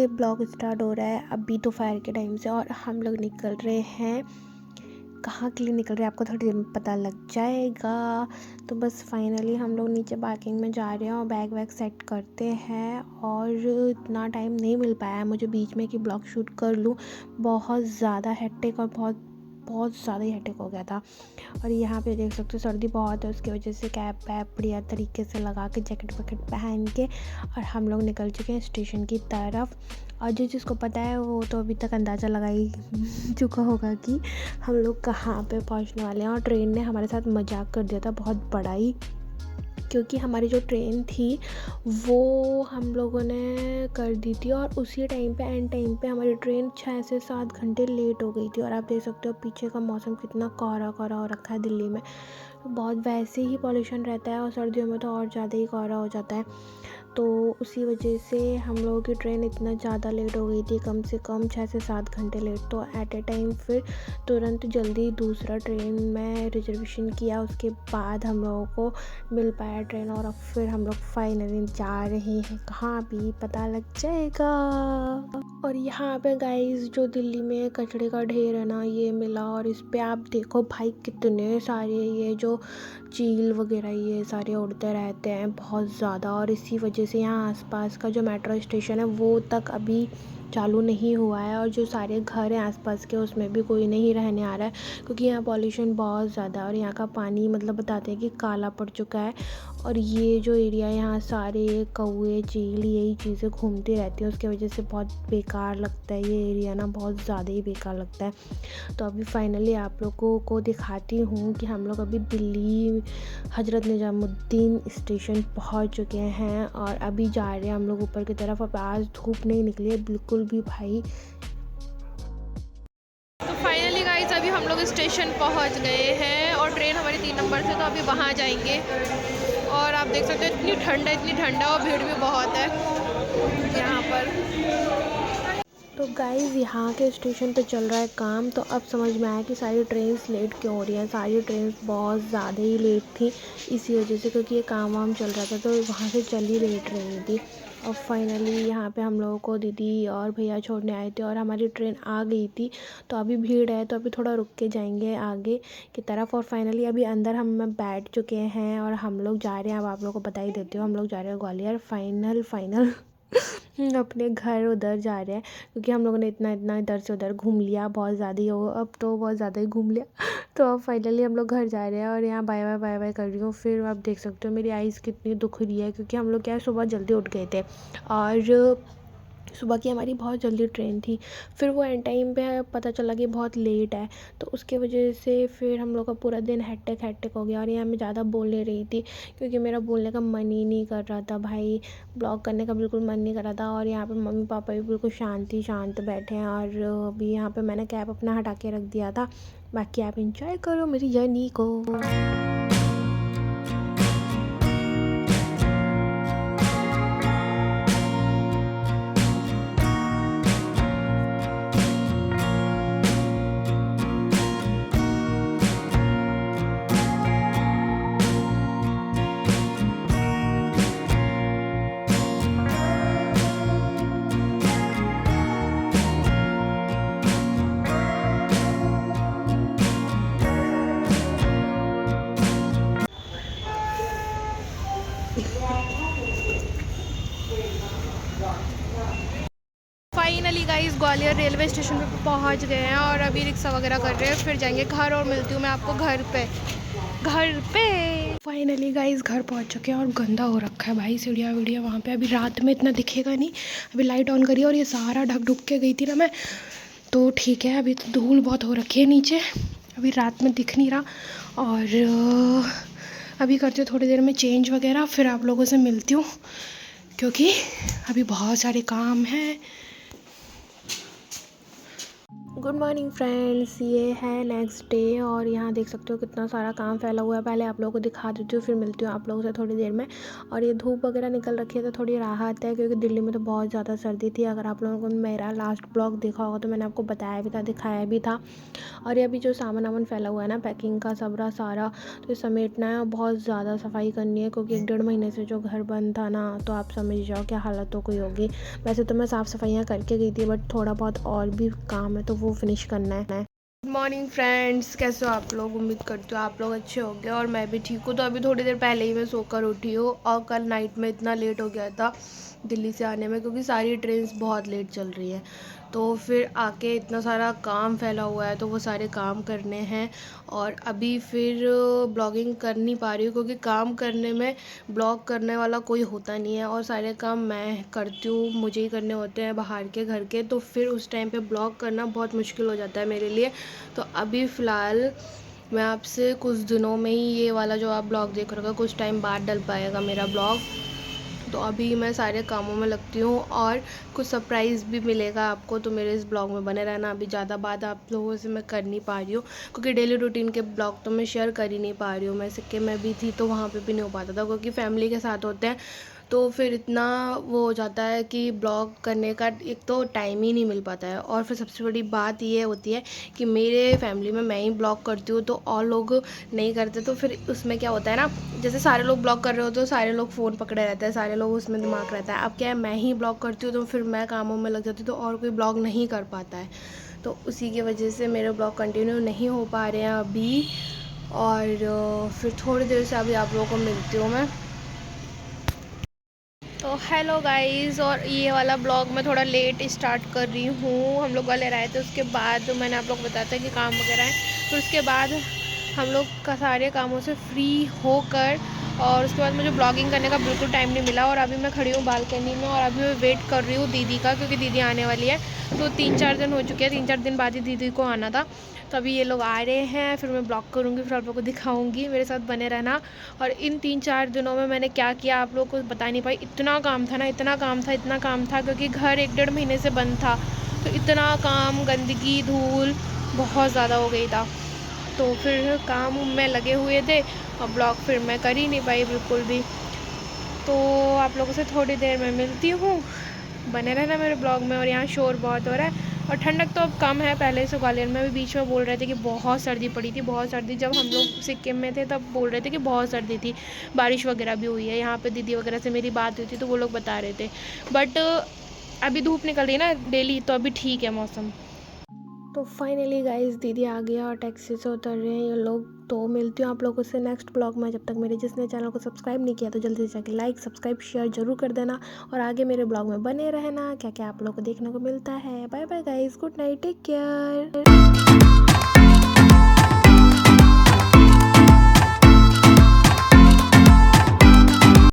Blog start हो रहा है अभी दोपहर के टाइम से और हम लोग निकल रहे हैं। कहाँ के लिए निकल रहे हैं आपको थोड़ी देर में पता लग जाएगा। तो बस फाइनली हम लोग नीचे पार्किंग में जा रहे हैं और बैग वैग सेट करते हैं। और इतना टाइम नहीं मिल पाया है मुझे बीच में कि ब्लॉग शूट कर लूँ। बहुत ज़्यादा हेक्टिक और बहुत ज़्यादा ही हेक्टिक हो गया था। और यहाँ पे देख सकते हो सर्दी बहुत है, उसकी वजह से कैप वैप बढ़िया तरीके से लगा के जैकेट वैकेट पहन के और हम लोग निकल चुके हैं स्टेशन की तरफ। और जो जिसको पता है वो तो अभी तक अंदाज़ा लगा ही चुका होगा कि हम लोग कहाँ पे पहुँचने वाले हैं। और ट्रेन ने हमारे साथ मजाक कर दिया था बहुत बड़ा ही, क्योंकि हमारी जो ट्रेन थी वो हम लोगों ने कर दी थी और उसी टाइम पे एंड टाइम पे हमारी ट्रेन 6 से 7 घंटे लेट हो गई थी। और आप देख सकते हो पीछे का मौसम कितना कोहरा कोहरा हो रखा है दिल्ली में। बहुत वैसे ही पॉल्यूशन रहता है और सर्दियों में तो और ज़्यादा ही कोहरा हो जाता है। तो उसी वजह से हम लोगों की ट्रेन इतना ज़्यादा लेट हो गई थी, कम से कम 6 से 7 घंटे लेट। तो एट ए टाइम फिर तुरंत जल्दी दूसरा ट्रेन में रिजर्वेशन किया, उसके बाद हम लोगों को मिल पाया ट्रेन। और अब फिर हम लोग फाइनली जा रहे हैं कहाँ भी पता लग जाएगा। और यहाँ पे गाइस जो दिल्ली में कचड़े का ढेर है ना ये मिला, और इस पे आप देखो भाई कितने सारे ये जो चील वगैरह ये सारे उड़ते रहते हैं बहुत ज़्यादा। और इसी वजह से यहाँ आसपास का जो मेट्रो स्टेशन है वो तक अभी चालू नहीं हुआ है। और जो सारे घर हैं आसपास के उसमें भी कोई नहीं रहने आ रहा है, क्योंकि यहाँ पॉल्यूशन बहुत ज़्यादा है। और यहाँ का पानी मतलब बताते हैं कि काला पड़ चुका है। और ये जो एरिया यहाँ सारे कौवे चील यही चीज़ें घूमती रहती हैं, उसकी वजह से बहुत बेकार लगता है ये एरिया ना, बहुत ज़्यादा ही बेकार लगता है। तो अभी फाइनली आप लोगों को दिखाती हूँ कि हम लोग अभी दिल्ली हज़रत निज़ामुद्दीन स्टेशन पहुँच चुके हैं और अभी जा रहे हैं हम लोग ऊपर की तरफ। अब आज धूप नहीं निकली है बिल्कुल भी भाई। तो फाइनली गाइस अभी हम लोग स्टेशन पहुँच गए हैं और ट्रेन हमारी 3 नंबर से, तो अभी वहाँ जाएंगे। और आप देख सकते हो इतनी ठंडा और भीड़ भी बहुत है यहाँ पर। तो गाइस यहाँ के स्टेशन पे चल रहा है काम, तो अब समझ में आया कि सारी ट्रेन्स लेट क्यों हो रही हैं। सारी ट्रेन्स बहुत ज़्यादा ही लेट थी इसी वजह से, क्योंकि ये काम वाम चल रहा था तो वहाँ से चल ही लेट रही थी। और फाइनली यहाँ पे हम लोगों को दीदी और भैया छोड़ने आए थे और हमारी ट्रेन आ गई थी। तो अभी भीड़ है तो अभी थोड़ा रुक के जाएंगे आगे की तरफ। और फाइनली अभी अंदर हम बैठ चुके हैं और हम लोग जा रहे हैं। अब आप लोगों को बता ही देती हूँ, हम लोग जा रहे हैं ग्वालियर फाइनल अपने घर उधर जा रहे हैं, क्योंकि हम लोगों ने इतना इधर से उधर घूम लिया, बहुत ज़्यादा ही हो अब तो बहुत ज़्यादा ही घूम लिया। तो अब फाइनली हम लोग घर जा रहे हैं और यहाँ बाय बाय कर रही हूँ। फिर आप देख सकते हो मेरी आइज़ कितनी दुख रही है, क्योंकि हम लोग क्या है सुबह जल्दी उठ गए थे और सुबह की हमारी बहुत जल्दी ट्रेन थी। फिर वो एंड टाइम पे पता चला कि बहुत लेट है, तो उसके वजह से फिर हम लोग का पूरा दिन हेक्टिक हो गया। और यहाँ मैं ज़्यादा बोल नहीं रही थी क्योंकि मेरा बोलने का मन ही नहीं कर रहा था भाई, ब्लॉग करने का बिल्कुल मन नहीं कर रहा था। और यहाँ पे मम्मी पापा भी बिल्कुल शांत बैठे हैं। और अभी यहाँ पे मैंने कैप अपना हटा के रख दिया था। बाकी आप इंजॉय करो मेरी जर्नी को। Finally guys Gwalior railway station पे पहुंच गए हैं और अभी रिक्शा वगैरह कर रहे हैं, फिर जाएंगे घर। और मिलती हूँ मैं आपको घर पे। फाइनली गाइस घर पहुंच चुके हैं और गंदा हो रखा है भाई सीढ़ियाँ वीडिया वहाँ पे। अभी रात में इतना दिखेगा नहीं, अभी लाइट ऑन करी और ये सारा ढक के गई थी ना मैं, तो ठीक है। अभी तो धूल बहुत हो रखी है नीचे, अभी रात में दिख नहीं रहा। और अभी करती हूँ थोड़ी देर में चेंज वगैरह, फिर आप लोगों से मिलती हूँ, क्योंकि अभी बहुत सारे काम हैं। गुड मॉर्निंग फ्रेंड्स, ये है नेक्स्ट डे और यहाँ देख सकते हो कितना सारा काम फैला हुआ है। पहले आप लोगों को दिखा देती हूँ, फिर मिलती हूँ आप लोगों से थोड़ी देर में। और ये धूप वगैरह निकल रखी है तो थोड़ी राहत है, क्योंकि दिल्ली में तो बहुत ज़्यादा सर्दी थी। अगर आप लोगों को मेरा लास्ट ब्लॉग देखा होगा तो मैंने आपको बताया भी था, दिखाया भी था। और ये अभी जो सामान वामान फैला हुआ है ना, पैकिंग का सबरा सारा, तो ये समेटना है और बहुत ज़्यादा सफाई करनी है, क्योंकि 1-1.5 महीने से जो घर बंद था ना, तो आप समझ जाओ क्या हालतों कोई होगी। वैसे तो मैं साफ़ सफाइयाँ करके गई थी, बट थोड़ा बहुत और भी काम है तो वो फिनिश करना है। गुड मॉर्निंग फ्रेंड्स, कैसे हो आप लोग? उम्मीद करती हूँ आप लोग अच्छे होंगे और मैं भी ठीक हूँ। तो अभी थोड़ी देर पहले ही मैं सोकर उठी हूँ और कल नाइट में इतना लेट हो गया था दिल्ली से आने में, क्योंकि सारी ट्रेन्स बहुत लेट चल रही हैं। तो फिर आके इतना सारा काम फैला हुआ है तो वो सारे काम करने हैं। और अभी फिर ब्लॉगिंग कर नहीं पा रही हूँ, क्योंकि काम करने में ब्लॉग करने वाला कोई होता नहीं है और सारे काम मैं करती हूँ, मुझे ही करने होते हैं बाहर के घर के। तो फिर उस टाइम पे ब्लॉग करना बहुत मुश्किल हो जाता है मेरे लिए। तो अभी फ़िलहाल मैं आपसे कुछ दिनों में ही ये वाला जो आप ब्लॉग देख रहे हो, कुछ टाइम बाद डल पाएगा मेरा ब्लॉग। तो अभी मैं सारे कामों में लगती हूँ और कुछ सरप्राइज़ भी मिलेगा आपको, तो मेरे इस ब्लॉग में बने रहना। अभी ज़्यादा बात आप लोगों से मैं कर नहीं पा रही हूँ, क्योंकि डेली रूटीन के ब्लॉग तो मैं शेयर कर ही नहीं पा रही हूँ। मैं सिक्किम में भी थी तो वहाँ पे भी नहीं हो पाता था, क्योंकि फैमिली के साथ होते हैं तो फिर इतना वो हो जाता है कि ब्लॉग करने का एक तो टाइम ही नहीं मिल पाता है। और फिर सबसे बड़ी बात ये होती है कि मेरे फैमिली में मैं ही ब्लॉग करती हूँ तो और लोग नहीं करते। तो फिर उसमें क्या होता है ना, जैसे सारे लोग ब्लॉग कर रहे हो तो सारे लोग फ़ोन पकड़े रहते हैं, सारे लोग उसमें दिमाग रहता है। अब क्या है, मैं ही ब्लॉग करती हूँ तो फिर मैं कामों में लग जाती हूँ तो और कोई ब्लॉग नहीं कर पाता है। तो उसी की वजह से मेरे ब्लॉग कंटिन्यू नहीं हो पा रहे हैं अभी। और फिर थोड़ी देर से अभी आप लोगों को मिलती हूँ मैं। तो हेलो गाइस, और ये वाला ब्लॉग मैं थोड़ा लेट स्टार्ट कर रही हूँ। हम लोग वाले रहे थे, उसके बाद मैंने आप लोग बताया था कि काम वगैरह है, फिर उसके बाद हम लोग का सारे कामों से फ्री होकर और उसके बाद मुझे ब्लॉगिंग करने का बिल्कुल टाइम नहीं मिला। और अभी मैं खड़ी हूँ बालकनी में और अभी मैं वेट कर रही हूँ दीदी का, क्योंकि दीदी आने वाली है। तो 3-4 दिन हो चुके हैं, 3-4 दिन बाद ही दीदी को आना था। तो अभी ये लोग आ रहे हैं, फिर मैं ब्लॉग करूँगी, फिर आप लोगों को दिखाऊँगी, मेरे साथ बने रहना। और इन 3-4 दिनों में मैंने क्या किया आप लोगों को बता नहीं पाई। इतना काम था ना, इतना काम था, क्योंकि घर 1-1.5 महीने से बंद था। तो इतना काम, गंदगी, धूल बहुत ज़्यादा हो गई था। तो फिर काम में लगे हुए थे और ब्लॉग फिर मैं कर ही नहीं पाई बिल्कुल भी। तो आप लोगों से थोड़ी देर में मिलती हूँ, बने रहना मेरे ब्लॉग में। और यहाँ शोर बहुत हो रहा है और ठंडक तो अब कम है, पहले से ग्वालियर में भी बीच में बोल रहे थे कि बहुत सर्दी पड़ी थी, बहुत सर्दी। जब हम लोग सिक्किम में थे तब बोल रहे थे कि बहुत सर्दी थी, बारिश वगैरह भी हुई है। यहाँ पे दीदी वगैरह से मेरी बात हुई थी तो वो लोग बता रहे थे। बट अभी धूप निकल रही है ना डेली, तो अभी ठीक है मौसम। तो फाइनली गाइस दीदी आ गया और टैक्सी से उतर रहे हैं ये लोग। तो मिलती हूँ आप लोगों से नेक्स्ट ब्लॉग में। जब तक मेरे जिसने चैनल को सब्सक्राइब नहीं किया तो जल्दी से जाके लाइक, सब्सक्राइब, शेयर जरूर कर देना और आगे मेरे ब्लॉग में बने रहना। क्या क्या आप लोगों को देखने को मिलता है। Bye bye guys, good night, take care.